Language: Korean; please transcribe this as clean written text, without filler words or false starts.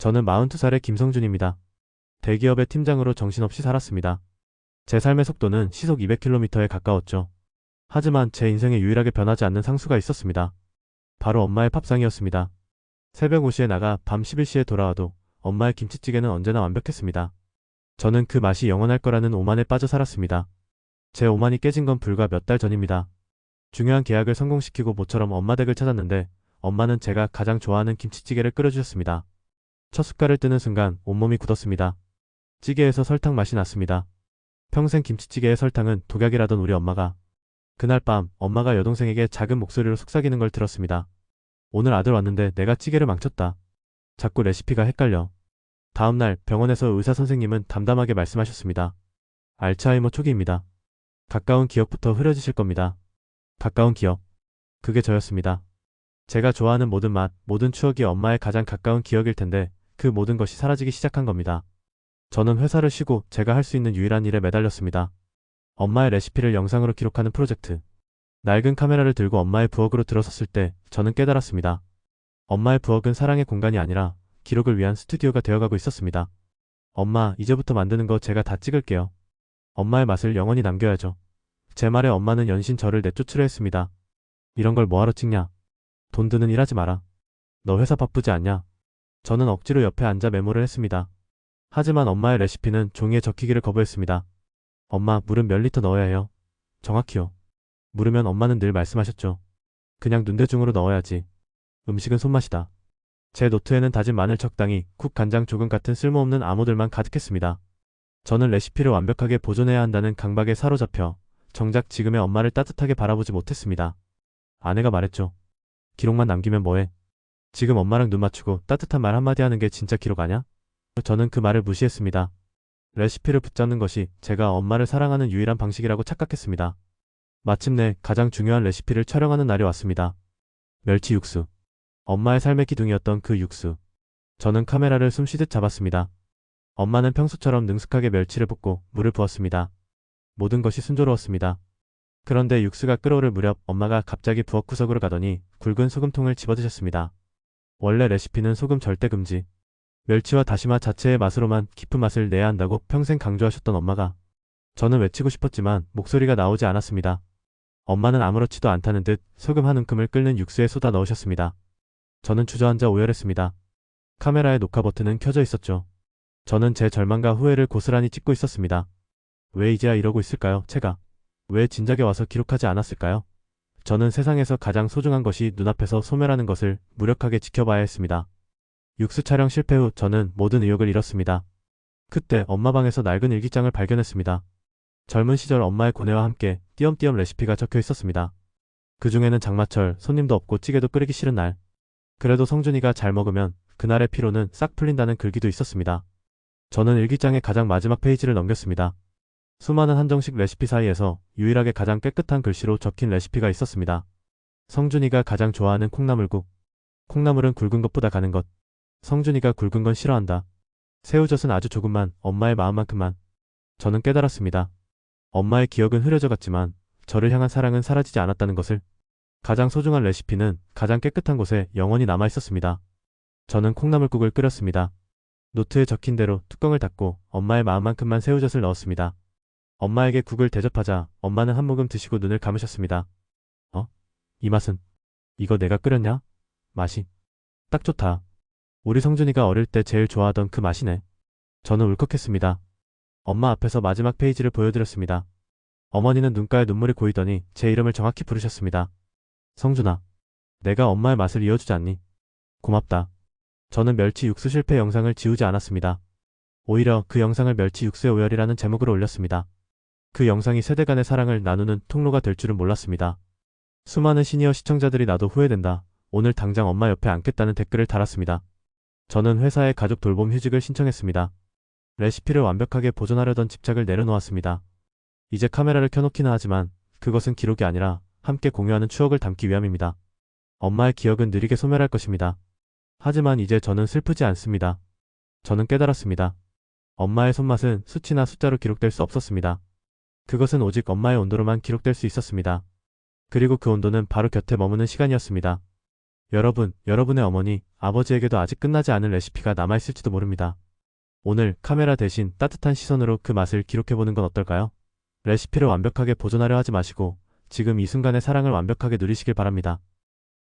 저는 42살의 김성준입니다. 대기업의 팀장으로 정신없이 살았습니다. 제 삶의 속도는 시속 200km에 가까웠죠. 하지만 제 인생에 유일하게 변하지 않는 상수가 있었습니다. 바로 엄마의 밥상이었습니다. 새벽 5시에 나가 밤 11시에 돌아와도 엄마의 김치찌개는 언제나 완벽했습니다. 저는 그 맛이 영원할 거라는 오만에 빠져 살았습니다. 제 오만이 깨진 건 불과 몇 달 전입니다. 중요한 계약을 성공시키고 모처럼 엄마 댁을 찾았는데 엄마는 제가 가장 좋아하는 김치찌개를 끓여주셨습니다. 첫 숟갈을 뜨는 순간 온몸이 굳었습니다. 찌개에서 설탕 맛이 났습니다. 평생 김치찌개의 설탕은 독약이라던 우리 엄마가 그날 밤 엄마가 여동생에게 작은 목소리로 속삭이는 걸 들었습니다. 오늘 아들 왔는데 내가 찌개를 망쳤다. 자꾸 레시피가 헷갈려. 다음날 병원에서 의사 선생님은 담담하게 말씀하셨습니다. 알츠하이머 초기입니다. 가까운 기억부터 흐려지실 겁니다. 가까운 기억. 그게 저였습니다. 제가 좋아하는 모든 맛, 모든 추억이 엄마의 가장 가까운 기억일 텐데 그 모든 것이 사라지기 시작한 겁니다. 저는 회사를 쉬고 제가 할 수 있는 유일한 일에 매달렸습니다. 엄마의 레시피를 영상으로 기록하는 프로젝트. 낡은 카메라를 들고 엄마의 부엌으로 들어섰을 때 저는 깨달았습니다. 엄마의 부엌은 사랑의 공간이 아니라 기록을 위한 스튜디오가 되어가고 있었습니다. 엄마, 이제부터 만드는 거 제가 다 찍을게요. 엄마의 맛을 영원히 남겨야죠. 제 말에 엄마는 연신 저를 내쫓으려 했습니다. 이런 걸 뭐하러 찍냐? 돈 드는 일 하지 마라. 너 회사 바쁘지 않냐? 저는 억지로 옆에 앉아 메모를 했습니다. 하지만 엄마의 레시피는 종이에 적히기를 거부했습니다. 엄마, 물은 몇 리터 넣어야 해요? 정확히요. 물으면 엄마는 늘 말씀하셨죠. 그냥 눈대중으로 넣어야지. 음식은 손맛이다. 제 노트에는 다진 마늘 적당히, 국 간장 조금 같은 쓸모없는 암호들만 가득했습니다. 저는 레시피를 완벽하게 보존해야 한다는 강박에 사로잡혀 정작 지금의 엄마를 따뜻하게 바라보지 못했습니다. 아내가 말했죠. 기록만 남기면 뭐해? 지금 엄마랑 눈 맞추고 따뜻한 말 한마디 하는 게 진짜 기록 아냐? 저는 그 말을 무시했습니다. 레시피를 붙잡는 것이 제가 엄마를 사랑하는 유일한 방식이라고 착각했습니다. 마침내 가장 중요한 레시피를 촬영하는 날이 왔습니다. 멸치 육수. 엄마의 삶의 기둥이었던 그 육수. 저는 카메라를 숨쉬듯 잡았습니다. 엄마는 평소처럼 능숙하게 멸치를 볶고 물을 부었습니다. 모든 것이 순조로웠습니다. 그런데 육수가 끓어오를 무렵 엄마가 갑자기 부엌 구석으로 가더니 굵은 소금통을 집어드셨습니다. 원래 레시피는 소금 절대 금지. 멸치와 다시마 자체의 맛으로만 깊은 맛을 내야 한다고 평생 강조하셨던 엄마가 저는 외치고 싶었지만 목소리가 나오지 않았습니다. 엄마는 아무렇지도 않다는 듯 소금 한 움큼을 끓는 육수에 쏟아 넣으셨습니다. 저는 주저앉아 오열했습니다. 카메라의 녹화 버튼은 켜져 있었죠. 저는 제 절망과 후회를 고스란히 찍고 있었습니다. 왜 이제야 이러고 있을까요, 제가? 왜 진작에 와서 기록하지 않았을까요? 저는 세상에서 가장 소중한 것이 눈앞에서 소멸하는 것을 무력하게 지켜봐야 했습니다. 육수 촬영 실패 후 저는 모든 의욕을 잃었습니다. 그때 엄마 방에서 낡은 일기장을 발견했습니다. 젊은 시절 엄마의 고뇌와 함께 띄엄띄엄 레시피가 적혀 있었습니다. 그 중에는 장마철, 손님도 없고 찌개도 끓이기 싫은 날. 그래도 성준이가 잘 먹으면 그날의 피로는 싹 풀린다는 글귀도 있었습니다. 저는 일기장의 가장 마지막 페이지를 넘겼습니다. 수많은 한정식 레시피 사이에서 유일하게 가장 깨끗한 글씨로 적힌 레시피가 있었습니다. 성준이가 가장 좋아하는 콩나물국. 콩나물은 굵은 것보다 가는 것. 성준이가 굵은 건 싫어한다. 새우젓은 아주 조금만, 엄마의 마음만큼만. 저는 깨달았습니다. 엄마의 기억은 흐려져 갔지만 저를 향한 사랑은 사라지지 않았다는 것을. 가장 소중한 레시피는 가장 깨끗한 곳에 영원히 남아 있었습니다. 저는 콩나물국을 끓였습니다. 노트에 적힌 대로 뚜껑을 닫고 엄마의 마음만큼만 새우젓을 넣었습니다. 엄마에게 국을 대접하자 엄마는 한 모금 드시고 눈을 감으셨습니다. 이 맛은? 이거 내가 끓였냐? 맛이 딱 좋다. 우리 성준이가 어릴 때 제일 좋아하던 그 맛이네. 저는 울컥했습니다. 엄마 앞에서 마지막 페이지를 보여드렸습니다. 어머니는 눈가에 눈물이 고이더니 제 이름을 정확히 부르셨습니다. 성준아, 내가 엄마의 맛을 이어주지 않니? 고맙다. 저는 멸치 육수 실패 영상을 지우지 않았습니다. 오히려 그 영상을 멸치 육수의 오열이라는 제목으로 올렸습니다. 그 영상이 세대 간의 사랑을 나누는 통로가 될 줄은 몰랐습니다. 수많은 시니어 시청자들이 나도 후회된다. 오늘 당장 엄마 옆에 앉겠다는 댓글을 달았습니다. 저는 회사에 가족 돌봄 휴직을 신청했습니다. 레시피를 완벽하게 보존하려던 집착을 내려놓았습니다. 이제 카메라를 켜놓기는 하지만 그것은 기록이 아니라 함께 공유하는 추억을 담기 위함입니다. 엄마의 기억은 느리게 소멸할 것입니다. 하지만 이제 저는 슬프지 않습니다. 저는 깨달았습니다. 엄마의 손맛은 수치나 숫자로 기록될 수 없었습니다. 그것은 오직 엄마의 온도로만 기록될 수 있었습니다. 그리고 그 온도는 바로 곁에 머무는 시간이었습니다. 여러분, 여러분의 어머니, 아버지에게도 아직 끝나지 않은 레시피가 남아있을지도 모릅니다. 오늘 카메라 대신 따뜻한 시선으로 그 맛을 기록해보는 건 어떨까요? 레시피를 완벽하게 보존하려 하지 마시고 지금 이 순간의 사랑을 완벽하게 누리시길 바랍니다.